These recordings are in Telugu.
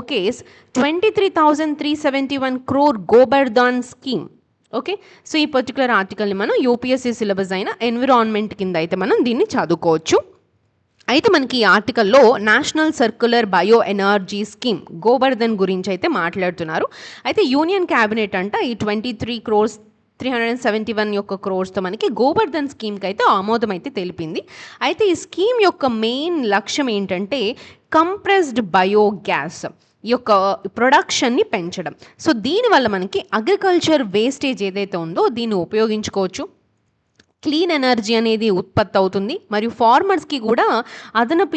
showcase 23,371 crore Govardhan scheme. Okay, so ఈ పర్టికులర్ ఆర్టికల్ని మనం యూపీఎస్సీ సిలబస్ అయిన ఎన్విరాన్మెంట్ కింద అయితే మనం దీన్ని చదువుకోవచ్చు. అయితే మనకి ఈ ఆర్టికల్లో national circular bio energy scheme Gobardhan గురించి అయితే మాట్లాడుతున్నారు. అయితే యూనియన్ క్యాబినెట్ అంట ఈ 23,371 యొక్క క్రోర్స్తో మనకి గోబర్ధన్ స్కీమ్కి అయితే ఆమోదం అయితే తెలిపింది. అయితే ఈ స్కీమ్ యొక్క మెయిన్ లక్ష్యం ఏంటంటే కంప్రెస్డ్ బయోగ్యాస్ ఈ యొక్క ప్రొడక్షన్ని పెంచడం. సో దీనివల్ల మనకి అగ్రికల్చర్ వేస్టేజ్ ఏదైతే ఉందో దీన్ని ఉపయోగించుకోవచ్చు, క్లీన్ ఎనర్జీ అనేది ఉత్పత్తి అవుతుంది, మరియు ఫార్మర్స్కి కూడా అదనపు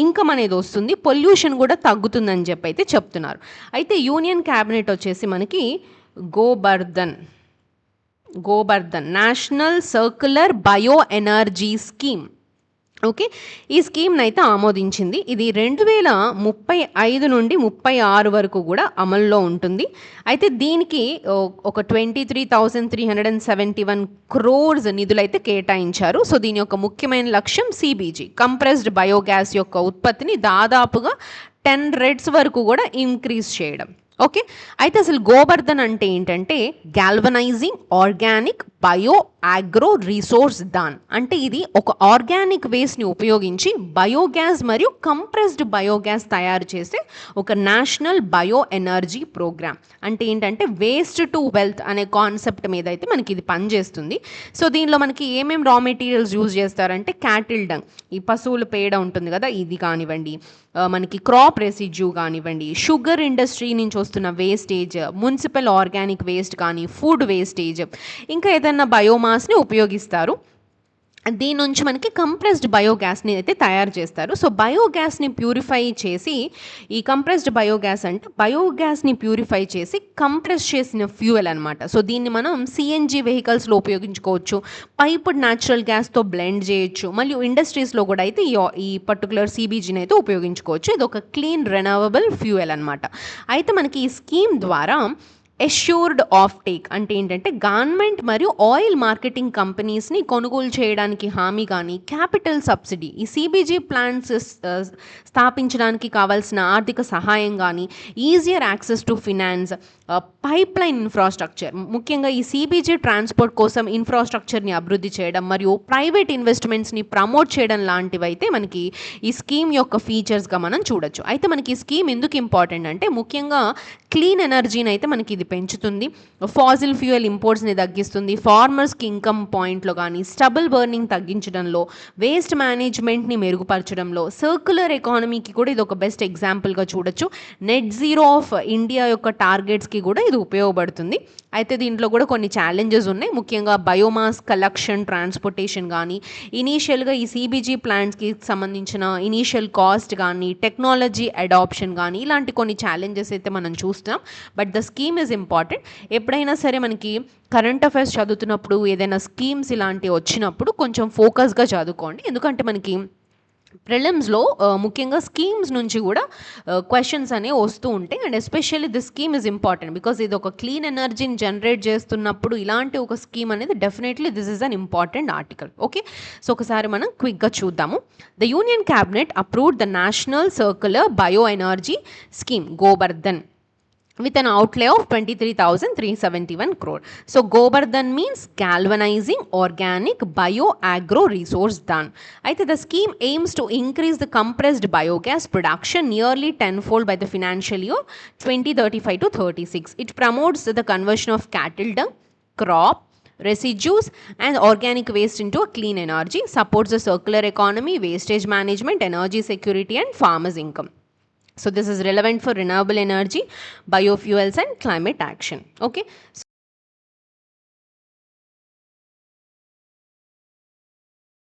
ఇన్కమ్ అనేది వస్తుంది, పొల్యూషన్ కూడా తగ్గుతుందని చెప్పి అయితే చెప్తున్నారు. అయితే యూనియన్ క్యాబినెట్ వచ్చేసి మనకి Gobardhan national circular bio energy scheme, okay, ఈ స్కీమ్ని అయితే ఆమోదించింది. ఇది 2035 నుండి 36 వరకు కూడా అమల్లో ఉంటుంది. అయితే దీనికి ఒక 23,371 crores నిధులు అయితే కేటాయించారు. సో దీని యొక్క ముఖ్యమైన లక్ష్యం సిబిజీ కంప్రెస్డ్ బయోగ్యాస్ యొక్క ఉత్పత్తిని దాదాపుగా 10 రెట్స్ వరకు కూడా ఇంక్రీజ్ చేయడం. ఓకే, అయితే అసలు గోబర్ధన్ అంటే ఏంటంటే galvanising organic bio agro resource Dhan, అంటే ఇది ఒక ఆర్గానిక్ వేస్ట్ని ఉపయోగించి బయోగ్యాస్ మరియు కంప్రెస్డ్ బయోగ్యాస్ తయారు చేసే ఒక నేషనల్ బయో ఎనర్జీ ప్రోగ్రామ్. అంటే ఏంటంటే వేస్ట్ టు వెల్త్ అనే కాన్సెప్ట్ మీద అయితే మనకి ఇది పనిచేస్తుంది. సో దీనిలో మనకి ఏమేమి రా మెటీరియల్స్ యూజ్ చేస్తారంటే క్యాటిల్ డంగ్, ఈ పశువుల పేడ ఉంటుంది కదా, ఇది కానివ్వండి, మనకి క్రాప్ రెసిడ్యూ కానివ్వండి, షుగర్ ఇండస్ట్రీ నుంచి వస్తున్న వేస్టేజ్, మున్సిపల్ ఆర్గానిక్ వేస్ట్ కానీ, ఫుడ్ వేస్టేజ్, ఇంకా ఏదైనా బయోమాస్ని ఉపయోగిస్తారు. దీని నుంచి మనకి కంప్రెస్డ్ బయోగ్యాస్ని అయితే తయారు చేస్తారు. సో బయోగ్యాస్ని ప్యూరిఫై చేసి, ఈ కంప్రెస్డ్ బయోగ్యాస్ అంటే బయోగ్యాస్ని ప్యూరిఫై చేసి కంప్రెస్ చేసిన ఫ్యూయల్ అనమాట. సో దీన్ని మనం సిఎన్జి వెహికల్స్లో ఉపయోగించుకోవచ్చు, పైప్డ్ న్యాచురల్ గ్యాస్తో బ్లెండ్ చేయొచ్చు, మరియు ఇండస్ట్రీస్లో కూడా అయితే ఈ పర్టికులర్ సిబిజీని అయితే ఉపయోగించుకోవచ్చు. ఇది ఒక క్లీన్ రెన్యూవబుల్ ఫ్యూయల్ అనమాట. అయితే మనకి ఈ స్కీమ్ ద్వారా ఎష్యూర్డ్ ఆఫ్ టేక్ అంటే ఏంటంటే గవర్నమెంట్ మరియు ఆయిల్ మార్కెటింగ్ కంపెనీస్ని కొనుగోలు చేయడానికి హామీ కానీ, క్యాపిటల్ సబ్సిడీ, ఈ సిబిజీ ప్లాంట్స్ స్థాపించడానికి కావాల్సిన ఆర్థిక సహాయం కానీ, easier access to finance, pipe line infrastructure, ముఖ్యంగా ఈ సిబిజీ ట్రాన్స్పోర్ట్ కోసం ఇన్ఫ్రాస్ట్రక్చర్ని అభివృద్ధి చేయడం మరియు ప్రైవేట్ ఇన్వెస్ట్మెంట్స్ని ప్రమోట్ చేయడం లాంటివి అయితే మనకి ఈ స్కీమ్ యొక్క ఫీచర్స్గా మనం చూడొచ్చు. అయితే మనకి ఈ స్కీమ్ ఎందుకు ఇంపార్టెంట్ అంటే ముఖ్యంగా క్లీన్ ఎనర్జీని అయితే మనకి ఇది పెంచుతుంది, ఫాజిల్ ఫ్యూయల్ ఇంపోర్ట్స్ని తగ్గిస్తుంది, ఫార్మర్స్కి ఇన్కమ్ పాయింట్లో కానీ, స్టబుల్ బర్నింగ్ తగ్గించడంలో, వేస్ట్ మేనేజ్మెంట్ని మెరుగుపరచడంలో, సర్క్యులర్ ఎకానమీకి కూడా ఇది ఒక బెస్ట్ ఎగ్జాంపుల్గా చూడొచ్చు. నెట్ జీరో ఆఫ్ ఇండియా యొక్క టార్గెట్స్కి కూడా ఇది ఉపయోగపడుతుంది. అయితే దీంట్లో కూడా కొన్ని ఛాలెంజెస్ ఉన్నాయి, ముఖ్యంగా బయోమాస్ కలెక్షన్, ట్రాన్స్పోర్టేషన్ కానీ, ఇనీషియల్గా ఈ సిబిజీ ప్లాంట్స్కి సంబంధించిన ఇనీషియల్ కాస్ట్ కానీ, టెక్నాలజీ అడాప్షన్ కానీ, ఇలాంటి కొన్ని ఛాలెంజెస్ అయితే మనం చూస్తాం. But the scheme is important. ఎప్పుడైనా సరే మనకి కరెంట్ అఫైర్స్ చదువుతున్నప్పుడు ఏదైనా స్కీమ్స్ ఇలాంటివి వచ్చినప్పుడు కొంచెం ఫోకస్గా చదువుకోండి, ఎందుకంటే మనకి ప్రిలిమ్స్లో ముఖ్యంగా స్కీమ్స్ నుంచి కూడా క్వశ్చన్స్ అనేవి వస్తూ ఉంటాయి. And especially this scheme is important because ఇది ఒక క్లీన్ ఎనర్జీని జనరేట్ చేస్తున్నప్పుడు ఇలాంటి ఒక స్కీమ్ అనేది definitely this is an important article. Okay, so ఒకసారి మనం క్విక్గా చూద్దాము. The union cabinet approved the national circular bio energy scheme Gobardhan with an outlay of 23,371 crore. So Govardhan means galvanizing organic bio agro resource done. Aithe the scheme aims to increase the compressed biogas production nearly tenfold by the financial year 2035 to 36. It promotes the conversion of cattle dung, crop residues and organic waste into a clean energy, supports the circular economy, wastage management, energy security and farmers' income. So this is relevant for renewable energy, biofuels and climate action. Okay.